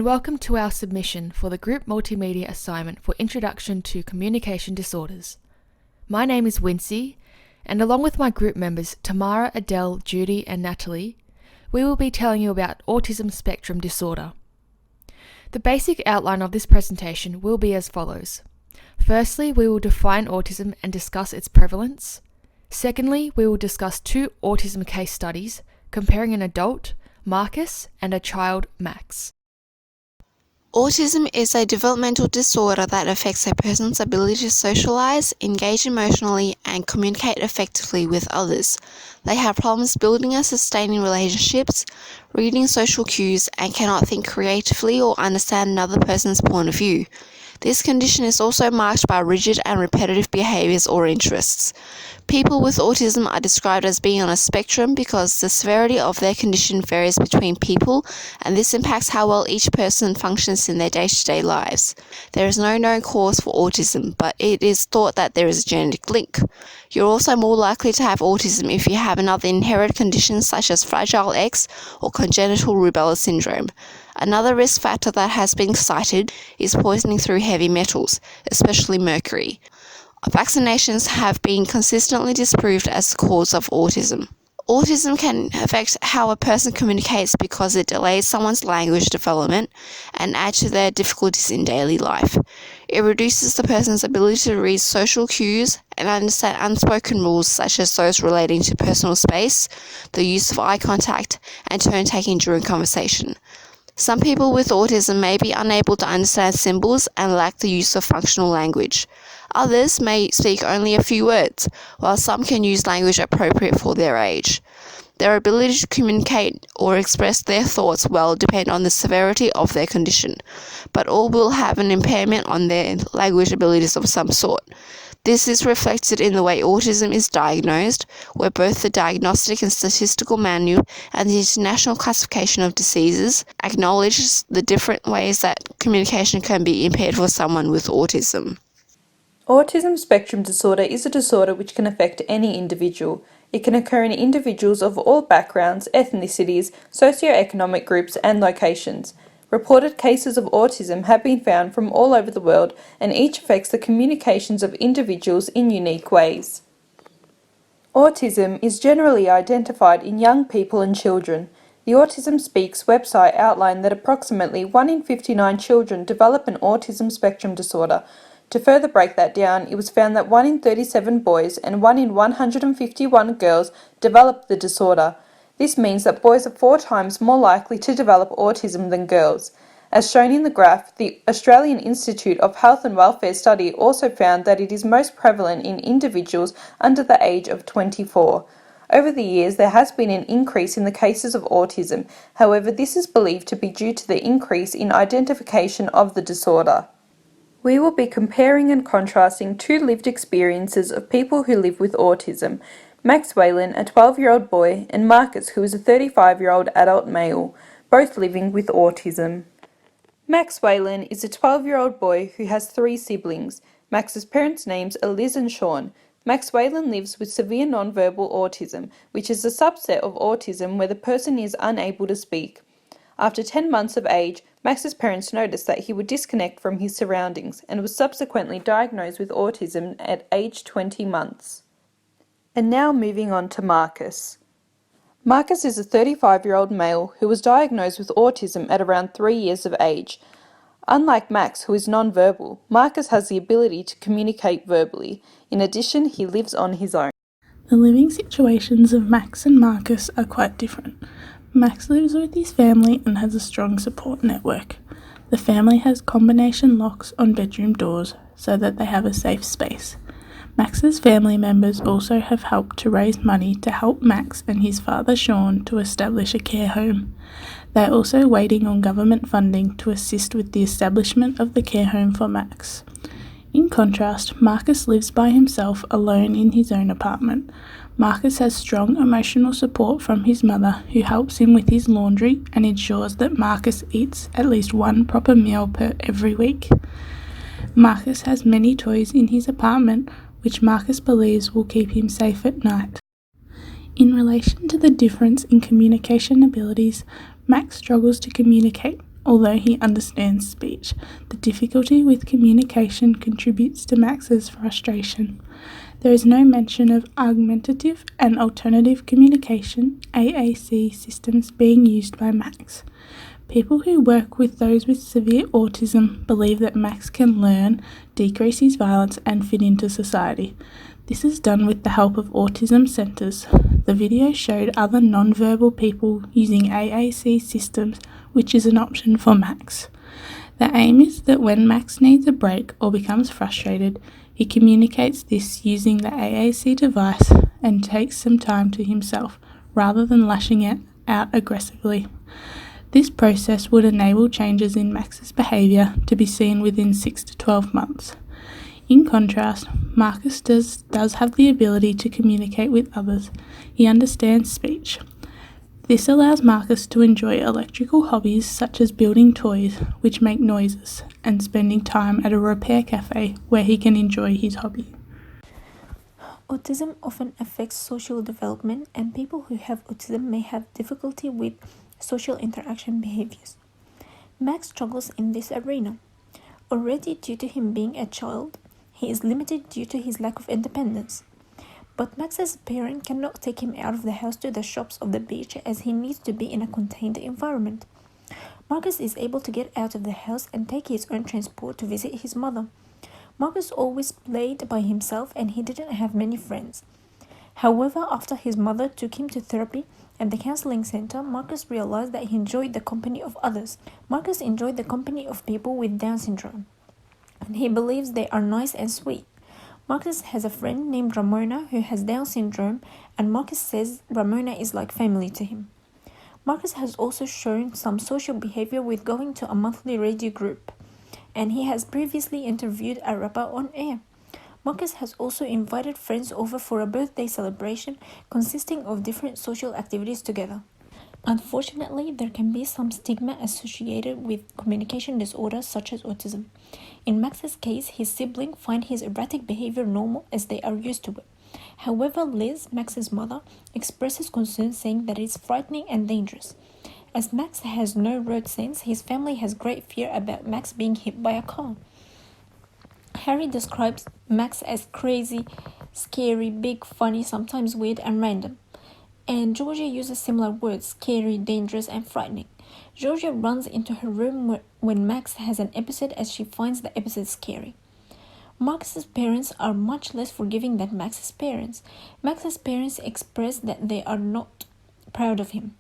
welcome to our submission for the group multimedia assignment for Introduction to Communication Disorders. My name is Wincy, and along with my group members Tamara, Adele, Judy and Natalie, we will be telling you about autism spectrum disorder. The basic outline of this presentation will be as follows. Firstly, we will define autism and discuss its prevalence. Secondly, we will discuss two autism case studies comparing an adult, Marcus, and a child, Max. Autism is a developmental disorder that affects a person's ability to socialize, engage emotionally, and communicate effectively with others. They have problems building and sustaining relationships, reading social cues, and cannot think creatively or understand another person's point of view. This condition is also marked by rigid and repetitive behaviors or interests. People with autism are described as being on a spectrum because the severity of their condition varies between people, and this impacts how well each person functions in their day-to-day lives. There is no known cause for autism, but it is thought that there is a genetic link. You're also more likely to have autism if you have another inherited condition such as Fragile X or congenital rubella syndrome. Another risk factor that has been cited is poisoning through heavy metals, especially mercury. Vaccinations have been consistently disproved as the cause of autism. Autism can affect how a person communicates because it delays someone's language development and adds to their difficulties in daily life. It reduces the person's ability to read social cues and understand unspoken rules such as those relating to personal space, the use of eye contact, and turn-taking during conversation. Some people with autism may be unable to understand symbols and lack the use of functional language. Others may speak only a few words, while some can use language appropriate for their age. Their ability to communicate or express their thoughts well depend on the severity of their condition, but all will have an impairment on their language abilities of some sort. This is reflected in the way autism is diagnosed, where both the Diagnostic and Statistical Manual and the International Classification of Diseases acknowledges the different ways that communication can be impaired for someone with autism. Autism spectrum disorder is a disorder which can affect any individual. It can occur in individuals of all backgrounds, ethnicities, socioeconomic groups and locations. Reported cases of autism have been found from all over the world, and each affects the communications of individuals in unique ways. Autism is generally identified in young people and children. The Autism Speaks website outlined that approximately 1 in 59 children develop an autism spectrum disorder. To further break that down, it was found that 1 in 37 boys and 1 in 151 girls develop the disorder. This means that boys are 4 times more likely to develop autism than girls. As shown in the graph, the Australian Institute of Health and Welfare study also found that it is most prevalent in individuals under the age of 24. Over the years, there has been an increase in the cases of autism. However, this is believed to be due to the increase in identification of the disorder. We will be comparing and contrasting two lived experiences of people who live with autism. Max Whalen, a 12-year-old boy, and Marcus, who is a 35-year-old adult male, both living with autism. Max Whalen is a 12-year-old boy who has 3 siblings. Max's parents' names are Liz and Sean. Max Whalen lives with severe nonverbal autism, which is a subset of autism where the person is unable to speak. After 10 months of age, Max's parents noticed that he would disconnect from his surroundings and was subsequently diagnosed with autism at age 20 months. And now moving on to Marcus. Marcus is a 35-year-old male who was diagnosed with autism at around 3 years of age. Unlike Max, who is non-verbal, Marcus has the ability to communicate verbally. In addition, he lives on his own. The living situations of Max and Marcus are quite different. Max lives with his family and has a strong support network. The family has combination locks on bedroom doors so that they have a safe space. Max's family members also have helped to raise money to help Max and his father Sean to establish a care home. They are also waiting on government funding to assist with the establishment of the care home for Max. In contrast, Marcus lives by himself alone in his own apartment. Marcus has strong emotional support from his mother, who helps him with his laundry and ensures that Marcus eats at least 1 proper meal per every week. Marcus has many toys in his apartment, which Marcus believes will keep him safe at night. In relation to the difference in communication abilities, Max struggles to communicate although he understands speech. The difficulty with communication contributes to Max's frustration. There is no mention of augmentative and alternative communication (AAC) systems being used by Max. People who work with those with severe autism believe that Max can learn, decrease his violence, and fit into society. This is done with the help of autism centres. The video showed other non-verbal people using AAC systems, which is an option for Max. The aim is that when Max needs a break or becomes frustrated, he communicates this using the AAC device and takes some time to himself, rather than lashing it out aggressively. This process would enable changes in Max's behaviour to be seen within 6 to 12 months. In contrast, Marcus does have the ability to communicate with others. He understands speech. This allows Marcus to enjoy electrical hobbies such as building toys which make noises and spending time at a repair cafe where he can enjoy his hobby. Autism often affects social development, and people who have autism may have difficulty with social interaction behaviors. Max struggles in this arena. Already due to him being a child, he is limited due to his lack of independence. But Max's parent cannot take him out of the house to the shops of the beach as he needs to be in a contained environment. Marcus is able to get out of the house and take his own transport to visit his mother. Marcus always played by himself and he didn't have many friends. However, after his mother took him to therapy at the counseling center, Marcus realized that he enjoyed the company of others. Marcus enjoyed the company of people with Down syndrome, and he believes they are nice and sweet. Marcus has a friend named Ramona who has Down syndrome, and Marcus says Ramona is like family to him. Marcus has also shown some social behavior with going to a monthly radio group, and he has previously interviewed a rapper on air. Marcus has also invited friends over for a birthday celebration consisting of different social activities together. Unfortunately, there can be some stigma associated with communication disorders such as autism. In Max's case, his siblings find his erratic behavior normal as they are used to it. However, Liz, Max's mother, expresses concern saying that it is frightening and dangerous. As Max has no road sense, his family has great fear about Max being hit by a car. Harry describes Max as crazy, scary, big, funny, sometimes weird and random. And Georgia uses similar words, scary, dangerous, and frightening. Georgia runs into her room when Max has an episode as she finds the episode scary. Marcus's parents are much less forgiving than Max's parents. Max's parents express that they are not proud of him.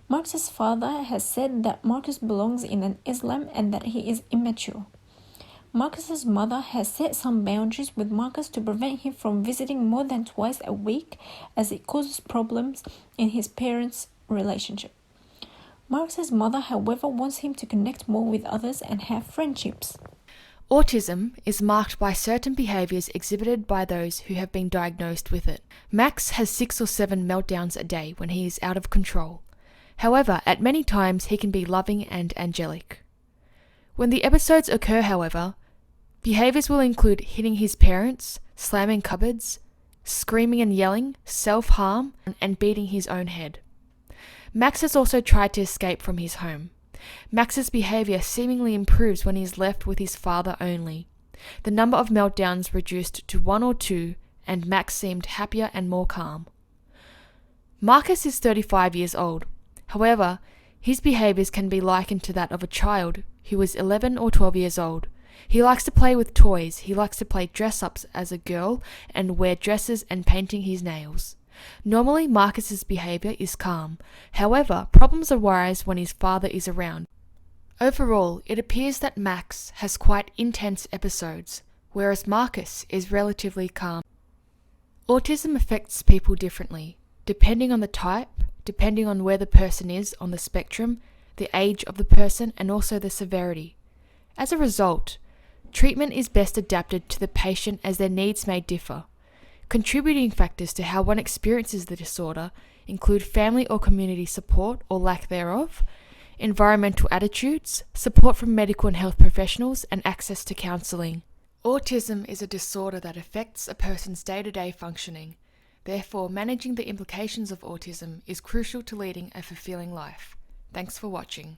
Marcus's father has said that Marcus belongs in an Islam and that he is immature. Marcus's mother has set some boundaries with Marcus to prevent him from visiting more than twice a week as it causes problems in his parents' relationship. Marcus's mother, however, wants him to connect more with others and have friendships. Autism is marked by certain behaviours exhibited by those who have been diagnosed with it. Max has 6 or 7 meltdowns a day when he is out of control. However, at many times he can be loving and angelic. When the episodes occur, however, behaviours will include hitting his parents, slamming cupboards, screaming and yelling, self-harm, and beating his own head. Max has also tried to escape from his home. Max's behaviour seemingly improves when he is left with his father only. The number of meltdowns reduced to 1 or 2, and Max seemed happier and more calm. Marcus is 35 years old. However, his behaviours can be likened to that of a child who is 11 or 12 years old. He likes to play with toys, he likes to play dress-ups as a girl and wear dresses and painting his nails. Normally, Marcus's behaviour is calm. However, problems arise when his father is around. Overall, it appears that Max has quite intense episodes, whereas Marcus is relatively calm. Autism affects people differently, depending on the type, depending on where the person is on the spectrum, the age of the person, and also the severity. As a result, treatment is best adapted to the patient as their needs may differ. Contributing factors to how one experiences the disorder include family or community support or lack thereof, environmental attitudes, support from medical and health professionals, and access to counselling. Autism is a disorder that affects a person's day-to-day functioning. Therefore, managing the implications of autism is crucial to leading a fulfilling life. Thanks for watching.